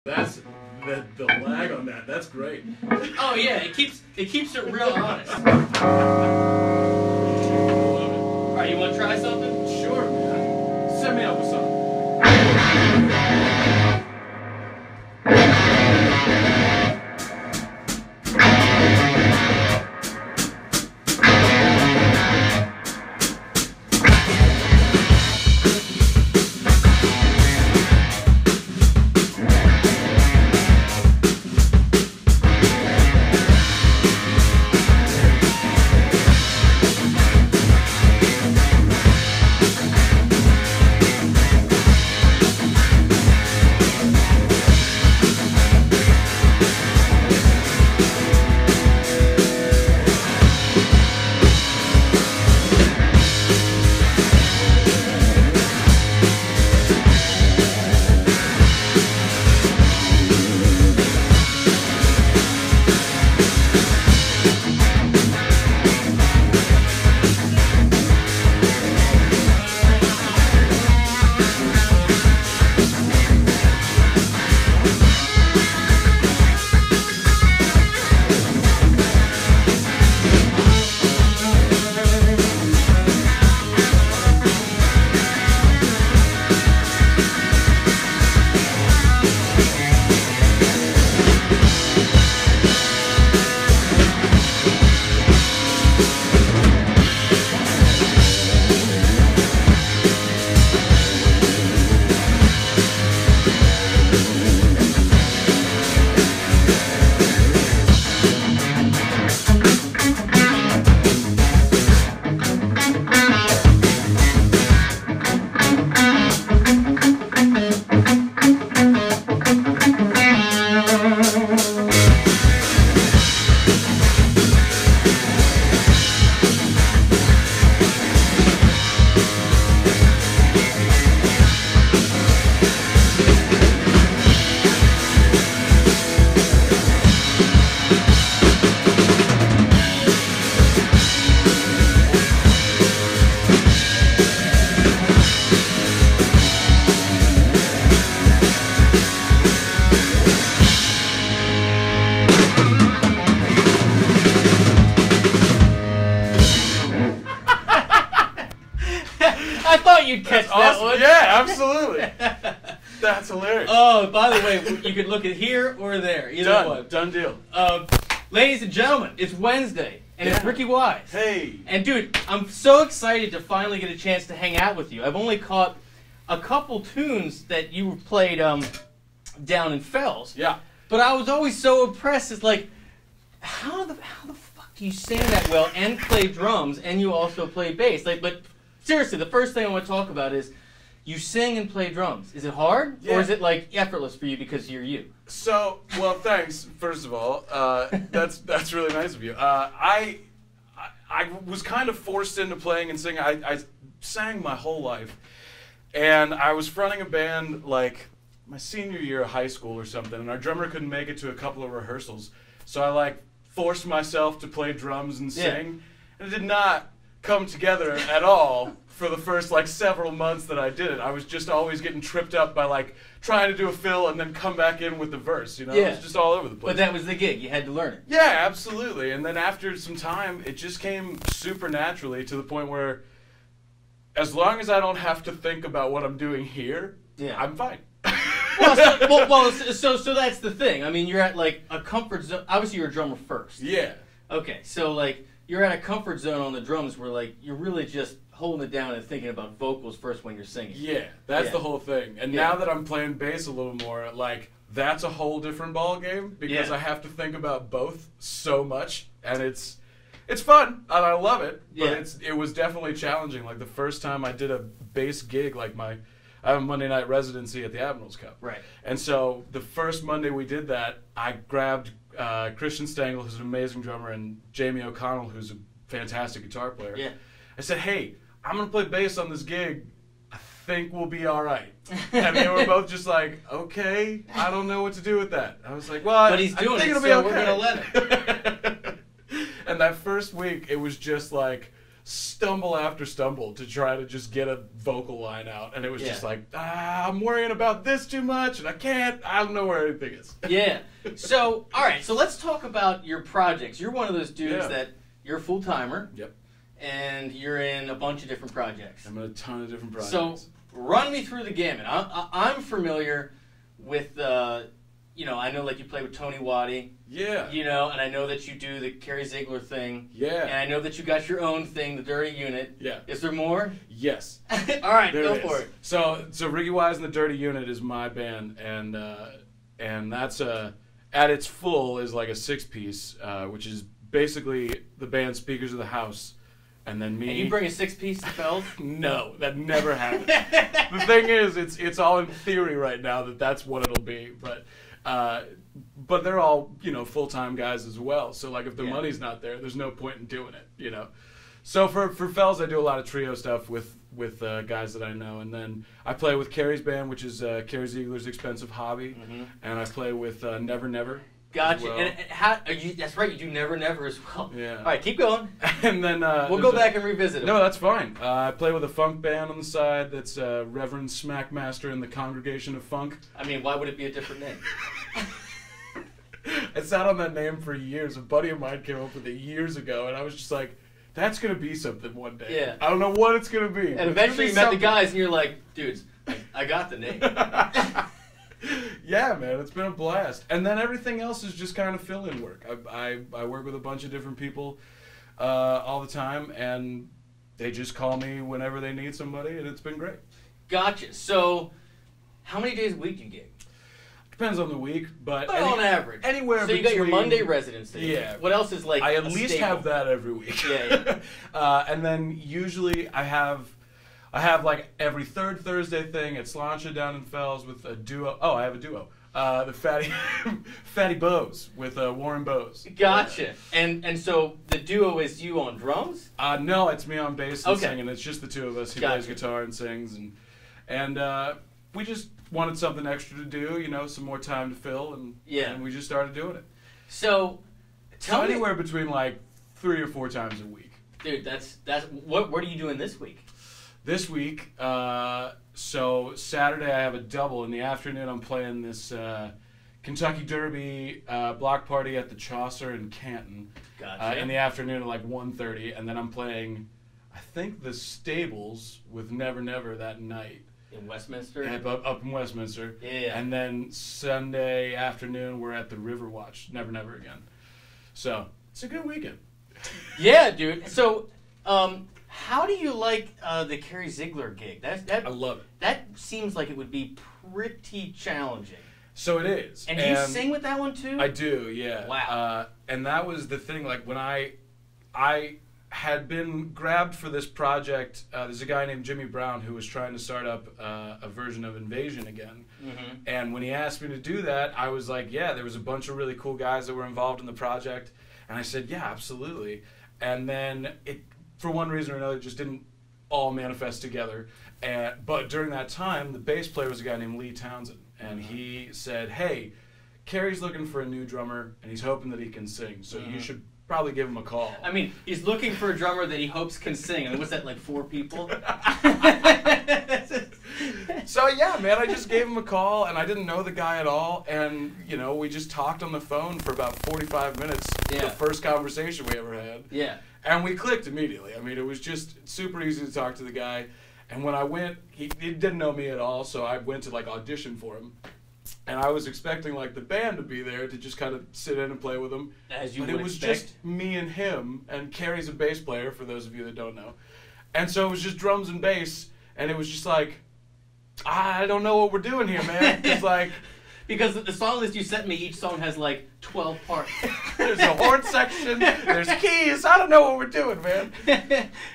That's the lag on that. That's great. Oh yeah, it keeps it real honest. All right, you want to try something? Sure, man. Set me up with something. You'd catch that awesome. one. Yeah, absolutely. That's hilarious. Oh, by the way, you could look at here or there. Either Done. one. Done deal. Ladies and gentlemen, it's Wednesday, and it's Ricky Wise. Hey. And dude, I'm so excited to finally get a chance to hang out with you. I've only caught a couple tunes that you played down in Fells. Yeah. But I was always so impressed. It's like, how the fuck do you sing that well and play drums and you also play bass? Like, but seriously, the first thing I want to talk about is you sing and play drums. Is it hard? Yeah. Or is it like effortless for you because you're you? So, well, thanks, first of all. That's really nice of you. I was kind of forced into playing and singing. I sang my whole life. And I was fronting a band like my senior year of high school or something, and our drummer couldn't make it to a couple of rehearsals. So I like forced myself to play drums and sing. And it did not come together at all for the first like several months that I did it. I was just always getting tripped up by like trying to do a fill and then come back in with the verse, you know? Yeah. It was just all over the place. But that was the gig. You had to learn it. Yeah, absolutely. And then after some time, it just came super naturally to the point where as long as I don't have to think about what I'm doing here, I'm fine. So that's the thing. I mean, you're at like a comfort zone. Obviously, you're a drummer first. Yeah. Okay, so like you're at a comfort zone on the drums where like you're really just holding it down and thinking about vocals first when you're singing. Yeah, that's the whole thing. And now that I'm playing bass a little more, like that's a whole different ball game because I have to think about both so much, and it's fun and I love it. But it was definitely challenging. Like the first time I did a bass gig, like I have a Monday night residency at the Admirals Cup. Right. And so the first Monday we did that, I grabbed Christian Stengel, who's an amazing drummer, and Jamie O'Connell, who's a fantastic guitar player. Yeah. I said, hey, I'm going to play bass on this gig. I think we'll be all right. And they were both just like, okay, I don't know what to do with that. I was like, well, but he's doing it, so we're going to let him. And that first week, it was just like stumble after stumble to try to just get a vocal line out, and it was just like, I'm worrying about this too much, and I don't know where anything is. Yeah. So, all right, so let's talk about your projects. You're one of those dudes that you're a full-timer. Yep. And you're in a bunch of different projects. I'm in a ton of different projects. So, run me through the gamut. I'm familiar with, I know like you play with Tony Waddy. Yeah. And I know that you do the Carrie Ziegler thing. Yeah. And I know that you got your own thing, the Dirty Unit. Yeah. Is there more? Yes. All right, go for it. So Ricky Wise and the Dirty Unit is my band, and that's at its full is like a 6-piece, which is basically the band Speakers of the House. And then me. And you bring a 6-piece to Fells? No, that never happened. The thing is, it's all in theory right now that's what it'll be. But they're all full-time guys as well. So like if the money's not there, there's no point in doing it. So for Fells, I do a lot of trio stuff with guys that I know, and then I play with Carrie's band, which is Carrie Ziegler's Expensive Hobby, and I play with Never Never. Gotcha. Well. And how are you? That's right. You do Never Never as well. Yeah. All right, keep going. And then we'll go back and revisit it. No, that's fine. I play with a funk band on the side. That's Reverend Smackmaster in the Congregation of Funk. I mean, why would it be a different name? I sat on that name for years. A buddy of mine came up with it years ago, and I was just like, "That's gonna be something one day." Yeah. I don't know what it's gonna be. And eventually, you met the guys, and you're like, "Dudes, I got the name." Yeah, man, it's been a blast. And then everything else is just kind of fill-in work. I work with a bunch of different people all the time, and they just call me whenever they need somebody, and it's been great. Gotcha. So, how many days a week do you gig? Depends on the week, but on average. Anywhere So you got your Monday residency. Yeah. What else is like I at least staple? have that every week. Yeah. And then usually I have like every third Thursday thing at Slancha down in Fells with a duo. Oh, I have a duo. The Fatty Bowes with Warren Bowes. Gotcha. And so the duo is you on drums? No, it's me on bass and Okay. singing. It's just the two of us. He Gotcha. plays guitar and sings, and we just wanted something extra to do, some more time to fill, and we just started doing it. So tell me, anywhere between like 3 or 4 times a week. Dude, that's what are you doing this week? This week, so Saturday I have a double. In the afternoon I'm playing this Kentucky Derby block party at the Chaucer in Canton. Gotcha. In the afternoon at like 1:30, and then I'm playing, I think, the Stables with Never Never that night. In Westminster? Up in Westminster. Yeah. And then Sunday afternoon we're at the Riverwatch, Never Never again. So it's a good weekend. Yeah, dude. So, how do you like the Carrie Ziegler gig? That I love it. That seems like it would be pretty challenging. So it is. And do you sing with that one too? I do, yeah. Wow. And that was the thing. Like when I had been grabbed for this project. There's a guy named Jimmy Brown who was trying to start up a version of Invasion again. Mm-hmm. And when he asked me to do that, I was like, yeah, there was a bunch of really cool guys that were involved in the project. And I said, yeah, absolutely. And then it, for one reason or another, just didn't all manifest together. But during that time, the bass player was a guy named Lee Townsend. And he said, hey, Carrie's looking for a new drummer, and he's hoping that he can sing. So you should probably give him a call. I mean, he's looking for a drummer that he hopes can sing. And what's that, like 4 people? So yeah, man, I just gave him a call, and I didn't know the guy at all, and we just talked on the phone for about 45 minutes. Yeah. The first conversation we ever had. Yeah. And we clicked immediately. I mean, it was just super easy to talk to the guy. And when I went, he didn't know me at all, so I went to like audition for him. And I was expecting like the band to be there to just kind of sit in and play with him. As you but would it was expect. just me and him, and Carrie's a bass player, for those of you that don't know. And so it was just drums and bass, and it was just like, I don't know what we're doing here, man. It's like... Because the song list you sent me, each song has like 12 parts. There's a horn section, there's keys, I don't know what we're doing, man.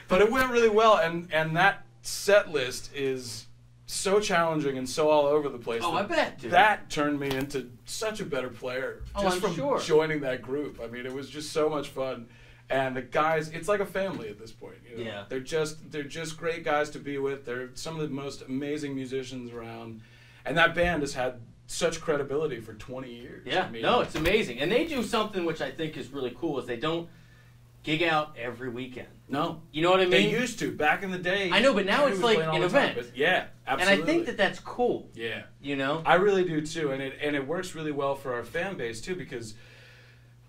But it went really well, and that set list is so challenging and so all over the place. Oh, I bet, dude. That turned me into such a better player. Oh, just I'm from sure. joining that group. I mean, it was just so much fun. And the guys, it's like a family at this point. Yeah. They're just great guys to be with. They're some of the most amazing musicians around. And that band has had such credibility for 20 years. Yeah, I mean, no, it's amazing. And they do something which I think is really cool, is they don't gig out every weekend. No. You know what I mean? They used to back in the day. I know, but now it's like an event. Yeah, absolutely. And I think that that's cool. Yeah. You know? I really do too, and it works really well for our fan base too, because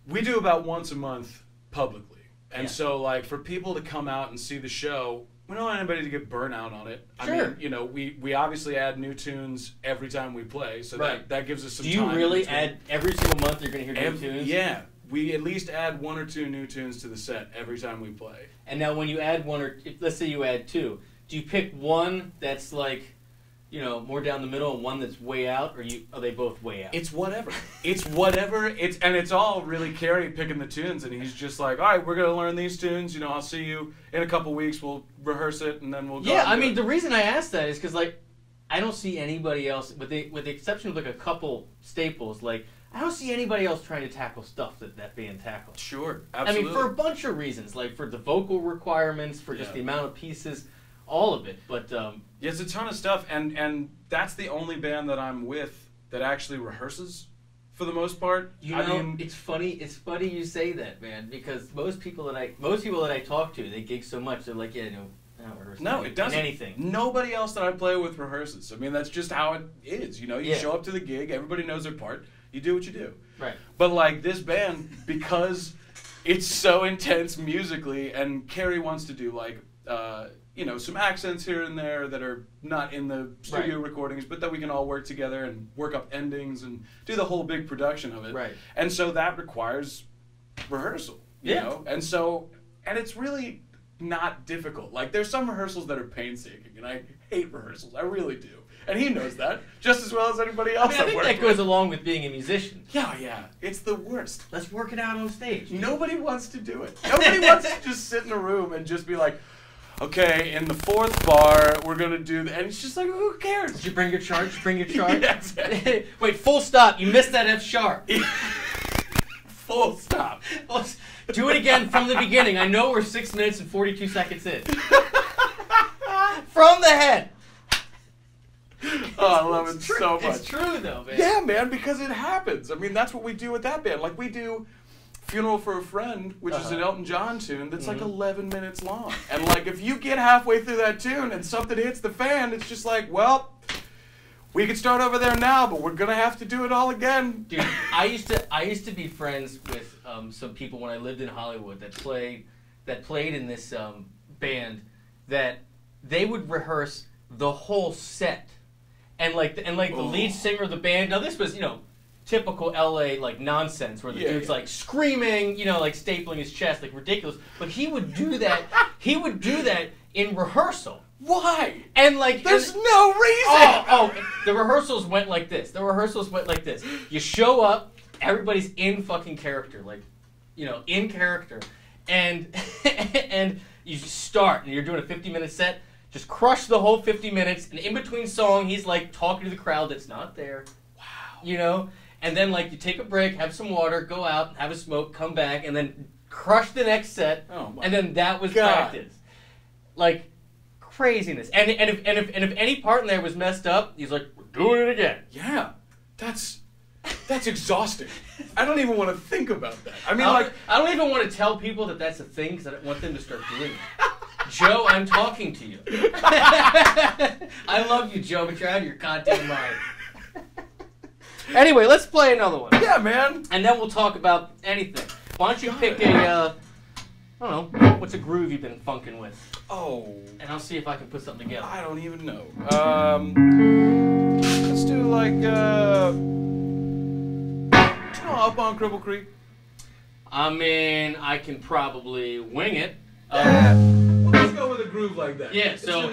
we do about once a month publicly. And so like for people to come out and see the show, we don't want anybody to get burnt out on it. Sure. I mean, you know, we obviously add new tunes every time we play, so that gives us some time. Do you really add every single month you're going to hear new tunes? Yeah. We at least add 1 or 2 new tunes to the set every time we play. And now when you add one, or let's say you add 2, do you pick one that's like, you know, more down the middle and one that's way out, or are they both way out? It's whatever. And it's all really Carrie picking the tunes, and he's just like, all right, we're gonna learn these tunes. You know, I'll see you in a couple weeks. We'll rehearse it, and then we'll go. Yeah, I mean, the reason I asked that is because like I don't see anybody else, with the exception of like a couple staples, like. I don't see anybody else trying to tackle stuff that band tackles. Sure, absolutely. I mean, for a bunch of reasons, like for the vocal requirements, for just the amount of pieces, all of it. But yeah, it's a ton of stuff, and that's the only band that I'm with that actually rehearses for the most part. You know, it's funny. It's funny you say that, man, because most people that I talk to, they gig so much, they're like, yeah, no. No, it doesn't. Anything. Nobody else that I play with rehearses. I mean, that's just how it is. You know, you show up to the gig, everybody knows their part. You do what you do. Right. But like this band, because it's so intense musically, and Carrie wants to do like, you know, some accents here and there that are not in the studio recordings, but that we can all work together and work up endings and do the whole big production of it. Right. And so that requires rehearsal. You know? And it's really not difficult. Like there's some rehearsals that are painstaking, and I hate rehearsals. I really do. And he knows that just as well as anybody else. I think that goes along with being a musician. Yeah. It's the worst. Let's work it out on stage. Nobody wants to do it. Nobody wants to just sit in a room and just be like, okay, in the 4th bar, we're going to do and it's just like, who cares? Did you bring your chart? Yeah, exactly. Wait, full stop. You missed that F sharp. Full stop. Do it again from the beginning. I know we're 6 minutes and 42 seconds in. From the head. Oh, I love it so much. It's true, though, man. Yeah, man, because it happens. I mean, that's what we do with that band. Like, we do Funeral for a Friend, which is an Elton John tune that's like 11 minutes long. And, like, if you get halfway through that tune and something hits the fan, it's just like, well, we could start over there now, but we're going to have to do it all again. Dude, I used to be friends with some people when I lived in Hollywood that played in this band that they would rehearse the whole set. And the lead singer of the band. Now this was, you know, typical LA like nonsense where the dude's like screaming, you know, like stapling his chest, like ridiculous. But he would do that. He would do that in rehearsal. Why? And like there's no reason. The rehearsals went like this. You show up, everybody's in fucking character, like, you know, in character, and and you start, and you're doing a 50-minute set. Just crush the whole 50 minutes, and in between song, he's like talking to the crowd that's not there. Wow. You know? And then like you take a break, have some water, go out, have a smoke, come back, and then crush the next set. Oh my and then that was God. practice. Like craziness. And if any part in there was messed up, he's like, we're doing it again. Yeah. That's exhausting. I don't even want to think about that. I mean, I don't even want to tell people that that's a thing because I don't want them to start doing it. Joe, I'm talking to you. I love you, Joe, but you're out of your goddamn mind. Anyway, let's play another one. Yeah, man. And then we'll talk about anything. Why don't you pick I don't know, what's a groove you've been funking with? Oh. And I'll see if I can put something together. I don't even know. Let's do like, Up on Cripple Creek. I mean, I can probably wing it. Well, let's go with a groove like that. Yeah, so...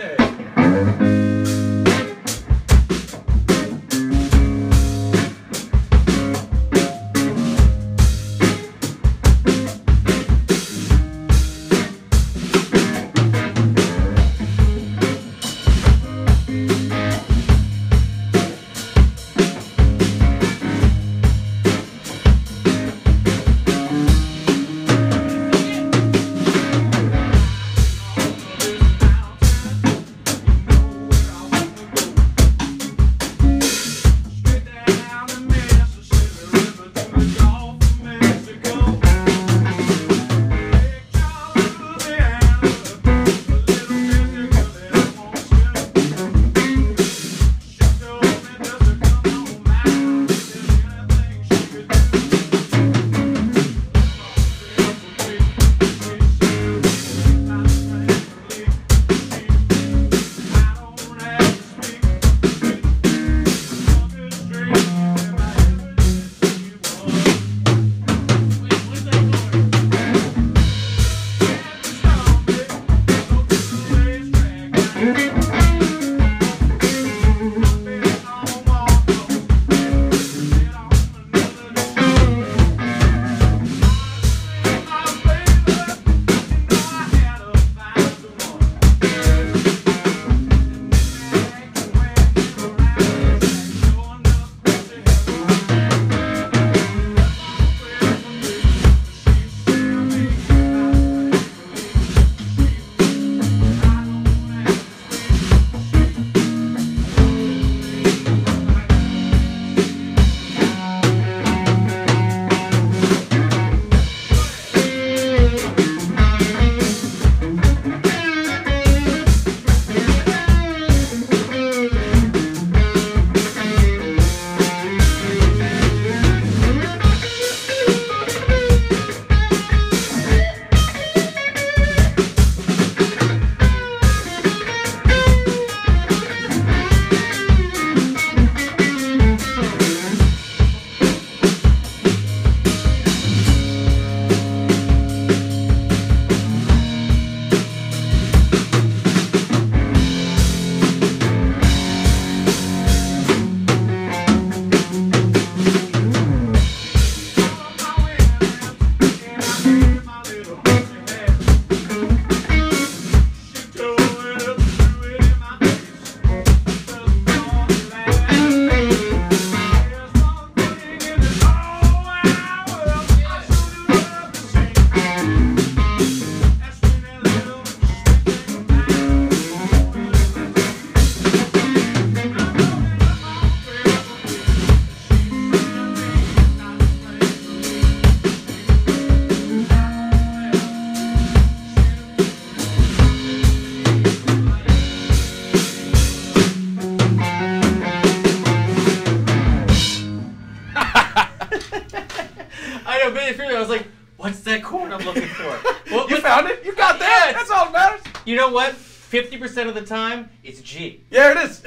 I was like, what's that chord I'm looking for? Well, you found it. You got that. Yes. That's all that matters. You know what? 50% of the time, it's G. Yeah, it is.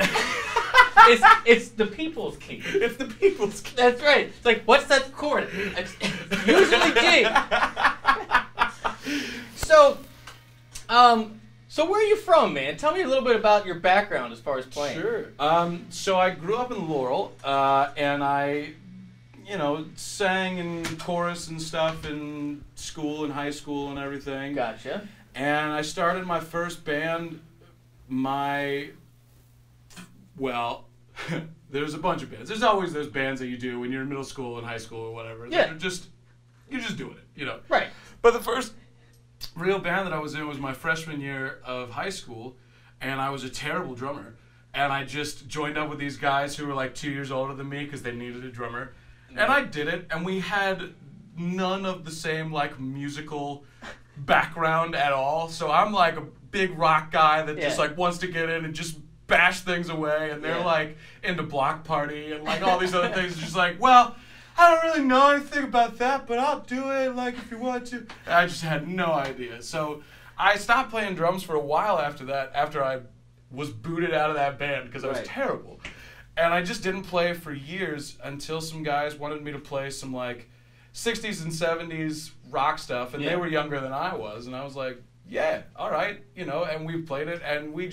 It's the people's key. It's the people's key. That's right. It's like, what's that chord? It's usually G. So where are you from, man? Tell me a little bit about your background as far as playing. Sure. So I grew up in Laurel, and I, sang in chorus and stuff in school and high school and everything. Gotcha. And I started my first band, there's a bunch of bands. There's always those bands that you do when you're in middle school and high school or whatever. Yeah. You're just doing it, Right. But the first real band that I was in was my freshman year of high school, and I was a terrible drummer. And I just joined up with these guys who were like 2 years older than me because they needed a drummer. And I did it, and we had none of the same like musical background at all. So I'm like a big rock guy that just like wants to get in and just bash things away, and they're like into Block Party and like all these other things. It's just like, well, I don't really know anything about that, but I'll do it like if you want to. And I just had no idea. So I stopped playing drums for a while after that, after I was booted out of that band because I was terrible. And I just didn't play for years until some guys wanted me to play some like 60s and 70s rock stuff, and they were younger than I was, and I was like, yeah, all right, and we played it, and we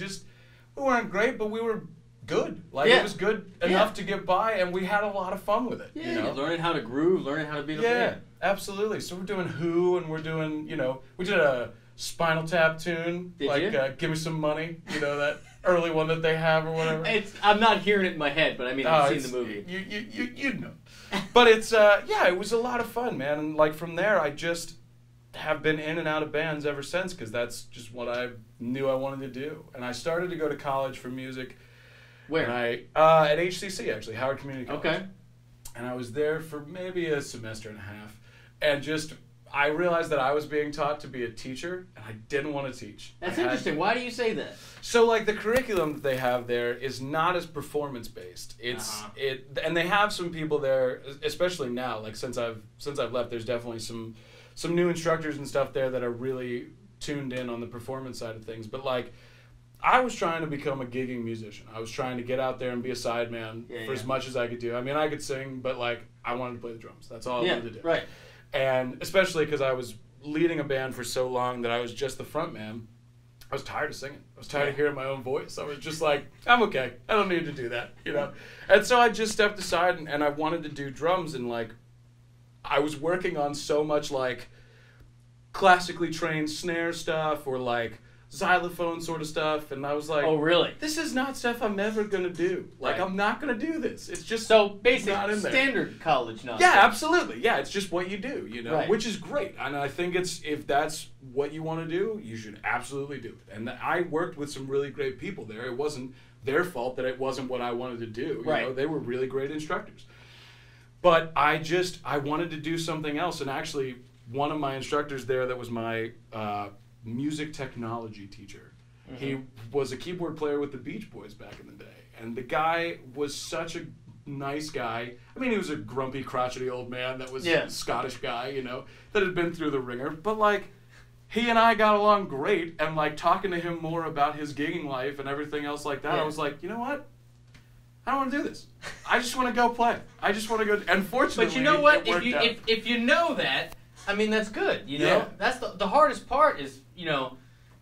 weren't great, but we were good. Like, it was good enough to get by, and we had a lot of fun with it. Learning how to groove, learning how to be in a band. Absolutely. So we're doing Who, and we're doing, we did a Spinal Tap tune. Give Me Some Money, that early one that they have or whatever. I'm not hearing it in my head, but I mean, I've seen the movie. You know. But it's, it was a lot of fun, man. And like from there, I just have been in and out of bands ever since because that's just what I knew I wanted to do. And I started to go to college for music. Where? At HCC, actually, Howard Community College. Okay. And I was there for maybe a semester and a half. And I realized that I was being taught to be a teacher, and I didn't want to teach. That's interesting. Why do you say that? So, like, the curriculum that they have there is not as performance-based. It's and they have some people there, especially now. Like, since I've left, there's definitely some new instructors and stuff there that are really tuned in on the performance side of things. But like, I was trying to become a gigging musician. I was trying to get out there and be a sideman for as much as I could do. I mean, I could sing, but like, I wanted to play the drums. That's all I wanted to do. Right. And especially because I was leading a band for so long that I was just the front man, I was tired of singing. I was tired of hearing my own voice. I was just like, I'm okay. I don't need to do that, you know? And so I just stepped aside and I wanted to do drums, and like, I was working on so much like classically trained snare stuff or like xylophone sort of stuff, and I was like, oh really? This is not stuff I'm ever gonna do. Like, I'm not gonna do this. It's just so basic not in there. Standard college nonsense. Yeah, absolutely. Yeah, it's just what you do, you know, Right. which is great. And I think if that's what you want to do, you should absolutely do it. And I worked with some really great people there. It wasn't their fault that it wasn't what I wanted to do. You know, they were really great instructors. But I wanted to do something else. And actually, one of my instructors there that was my music technology teacher, he was a keyboard player with the Beach Boys back in the day. And the guy was such a nice guy. I mean, he was a grumpy, crotchety old man that was a Scottish guy, you know, that had been through the ringer. But like, he and I got along great, and like talking to him more about his gigging life and everything else like that, I was like, you know what? I don't want to do this. I just want to go play. I just want to go. And fortunately, but you know what? It worked out. If you know that, I mean, that's good. You know, Yeah. that's the hardest part is, you know,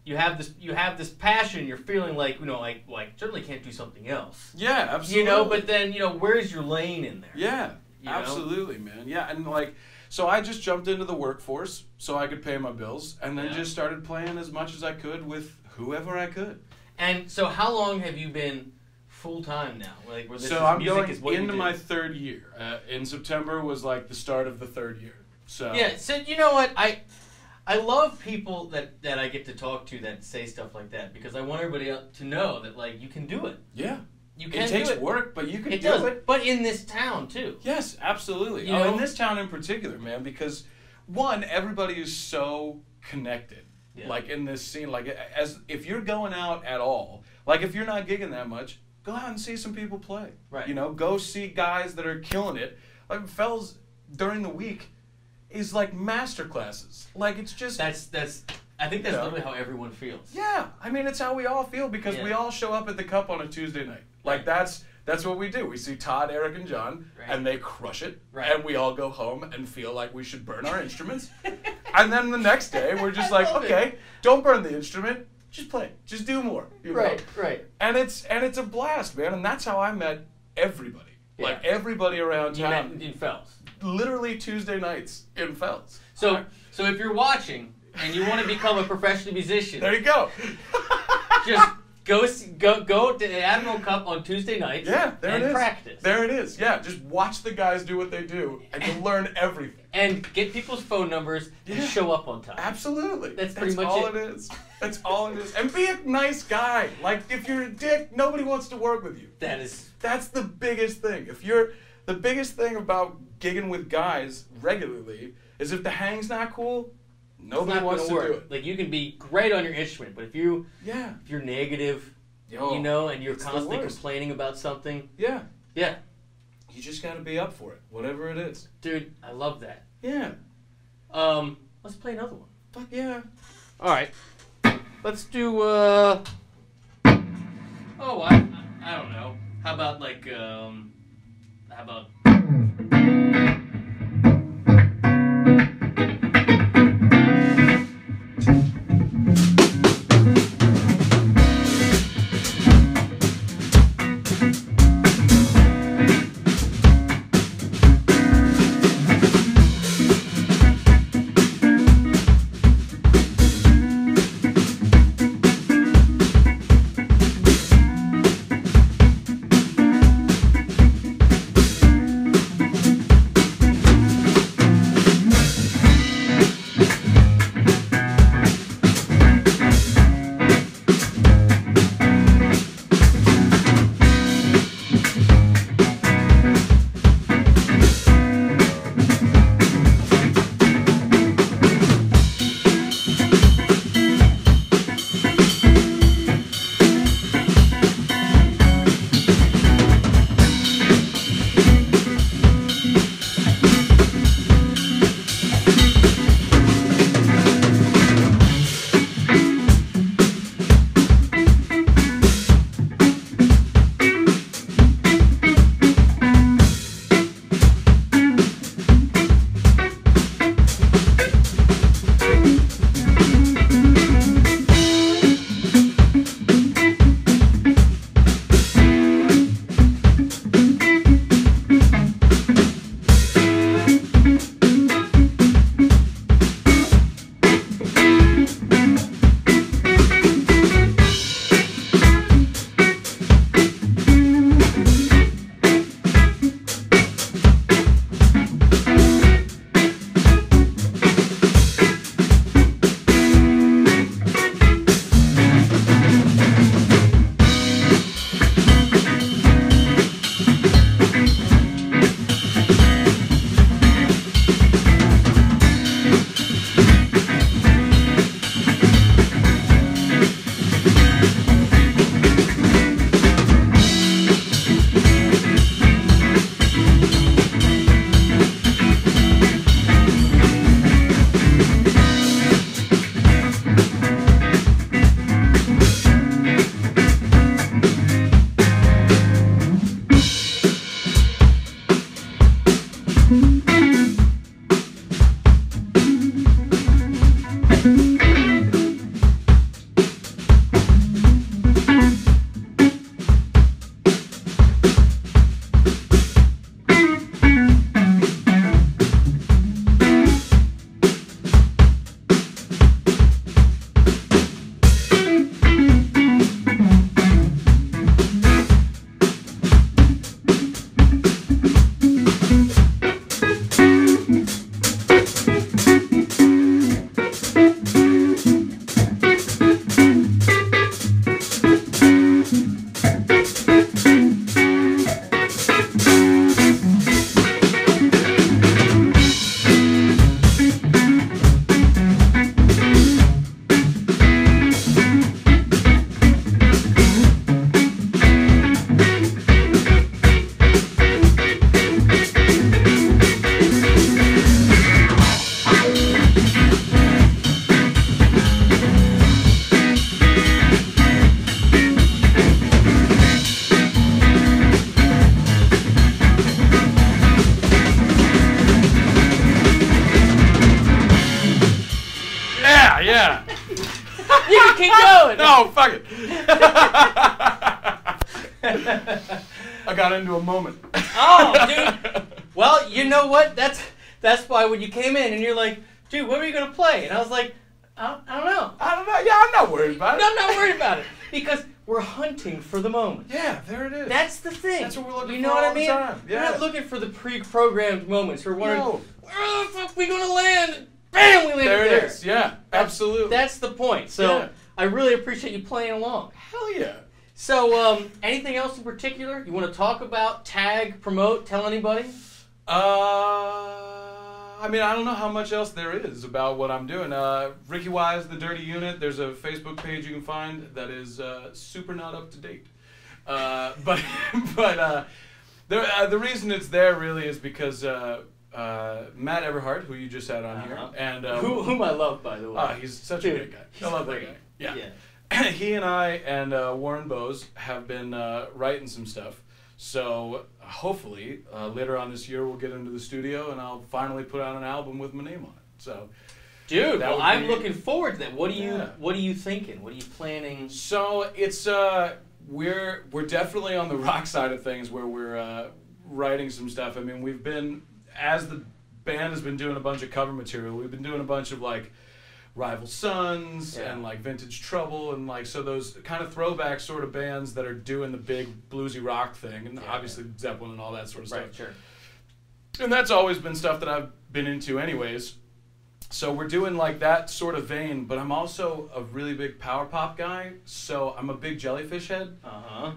you have this passion. You're feeling like, you know, like, well, I certainly can't do something else. Yeah, absolutely. You know, but then, you know, where's your lane in there? Yeah, you know? absolutely, man. Yeah, and like, so I just jumped into the workforce so I could pay my bills, and then just started playing as much as I could with whoever I could. And so, how long have you been full time now? Like, where this So I'm music going is what you into do? my third year. In September was like the start of the third year. So yeah. So you know what, I love people that I get to talk to that say stuff like that, because I want everybody to know that, like, you can do it. Yeah. You can It takes do it. work, but you can It do does, it. but in this town too. Yes, absolutely. You know? In this town in particular, man, because one, everybody is so connected. Yeah. Like in this scene, like as if you're going out at all, like if you're not gigging that much, go out and see some people play. Right. You know, go see guys that are killing it. Like fellas during the week is like master classes. Like it's just That's I think that's literally how everyone feels. yeah. I mean, it's how we all feel because we all show up at the Cup on a Tuesday night. Like that's what we do. We see Todd, Eric, and John, and they crush it, and we all go home and feel like we should burn our instruments. And then the next day, we're just like, okay, don't burn the instrument, just play, just do more. You know? Right. And it's a blast, man. And that's how I met everybody. Yeah. Like everybody around You met town. in Fells. Literally Tuesday nights in Fells. So if you're watching and you want to become a professional musician, There you go. just go to the Admiral Cup on Tuesday nights. Yeah, there it is. And practice. There it is. Yeah, just watch the guys do what they do, and you'll learn everything. And get people's phone numbers and show up on time. Absolutely. That's pretty much all it. it is. That's all it is. And be a nice guy. Like, if you're a dick, nobody wants to work with you. That's the biggest thing. The biggest thing about gigging with guys regularly is if the hang's not cool, nobody wants to do it. Like, you can be great on your instrument, but if you're negative, Yo, you know, and you're it's the constantly worst. complaining about something, Yeah. yeah, You just got to be up for it, whatever it is. dude, I love that. Yeah. Let's play another one. Fuck yeah. All right, let's do. Oh, I don't know. How about like how about. You can keep going. No, fuck it. I got into a moment. Oh, dude. Well, you know what? That's why when you came in and you're like, dude, what are you gonna play? And I was like, I don't know. I don't know. Yeah, I'm not worried about it. No, I'm not worried about it because we're hunting for the moment. Yeah, there it is. That's the thing. That's what we're looking you know for what all I mean? the time. Yeah. We're not looking for the pre-programmed moments. We're wondering, No. where the fuck are we gonna land? Bam, we landed there. There it is. Yeah, absolutely. That's the point. So Yeah. I really appreciate you playing along. Hell yeah. So anything else in particular you want to talk about, tag, promote, tell anybody? I mean, I don't know how much else there is about what I'm doing. Ricky Wise, The Dirty Unit, there's a Facebook page you can find that is super not up to date. But the reason it's there really is because Matt Everhart, who you just had on here, and whom I love, by the way. He's such a great guy. I love that guy. Yeah. He and I and Warren Bose have been writing some stuff. So hopefully later on this year we'll get into the studio and I'll finally put out an album with my name on it. So, dude, well, I'm looking forward to that. What are you thinking? What are you planning? So it's we're definitely on the rock side of things where we're writing some stuff. I mean, we've been, as the band has been doing a bunch of cover material, we've been doing a bunch of like Rival Sons and like Vintage Trouble and like so those kind of throwback sort of bands that are doing the big bluesy rock thing and obviously Zeppelin and all that sort of stuff. Right, sure. And that's always been stuff that I've been into anyways. So we're doing like that sort of vein, but I'm also a really big power pop guy, so I'm a big Jellyfish head.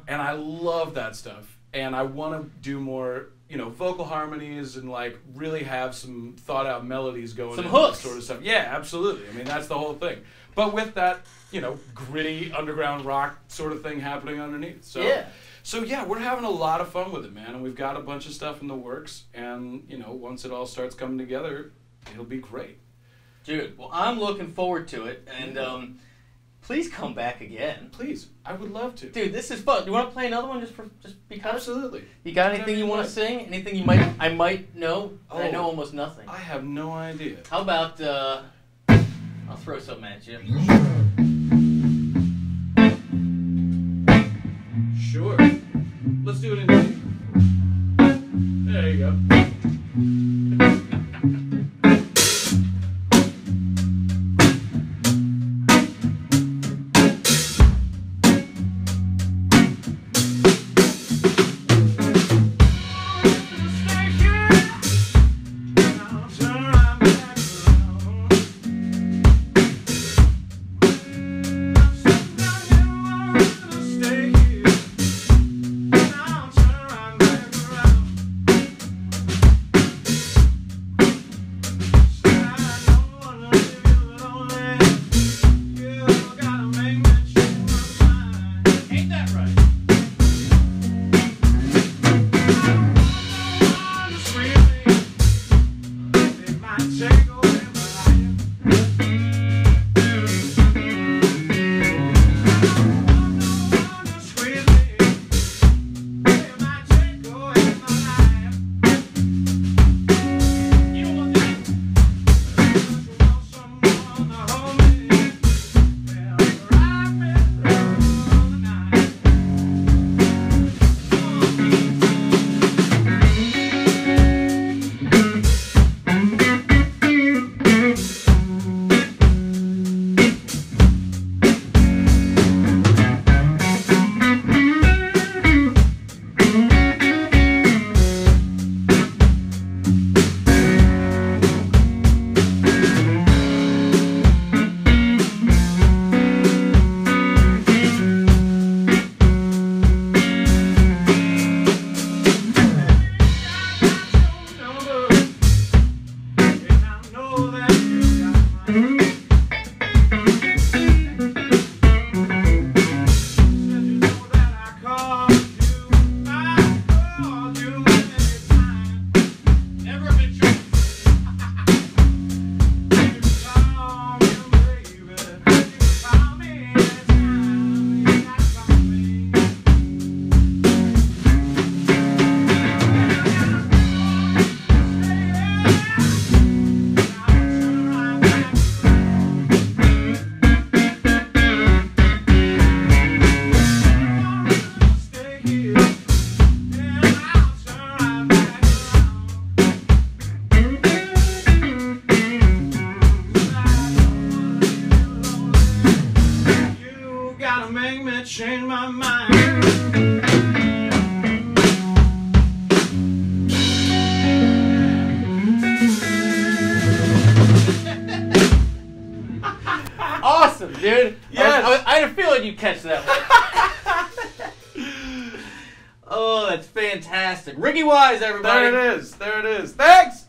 And I love that stuff. And I want to do more, you know, vocal harmonies and like really have some thought out melodies going. Some into hooks. Sort of stuff. Yeah, absolutely. I mean, that's the whole thing. But with that, you know, gritty underground rock sort of thing happening underneath. So yeah, we're having a lot of fun with it, man. And we've got a bunch of stuff in the works. And, you know, once it all starts coming together, it'll be great. Dude, well, I'm looking forward to it. And please come back again. Please, I would love to. Dude, this is fun. Do you want to play another one just because? Absolutely. You got anything you want to sing? Anything I might know? Oh, I know almost nothing. I have no idea. How about I'll throw something at you. Sure. Let's do it in D. There you go. gonna make me change my mind. Awesome, dude. Yes. I had a feeling you'd catch that one. Oh, that's fantastic. Riggy Wise, everybody. There it is. There it is. Thanks.